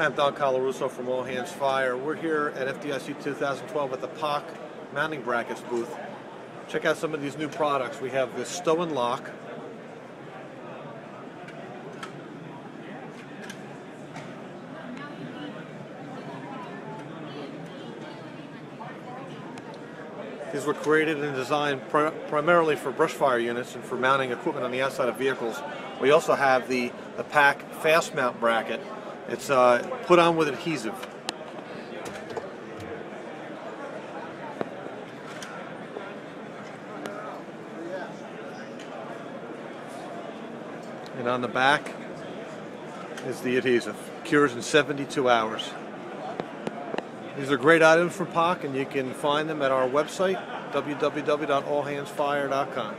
I'm Don Colarusso from All Hands Fire. We're here at FDIC 2012 at the PAC mounting brackets booth. Check out some of these new products. We have this stow and lock. These were created and designed primarily for brush fire units and for mounting equipment on the outside of vehicles. We also have the PAC fast mount bracket. It's put on with adhesive. And on the back is the adhesive. Cures in 72 hours. These are great items from PAC, and you can find them at our website, www.allhandsfire.com.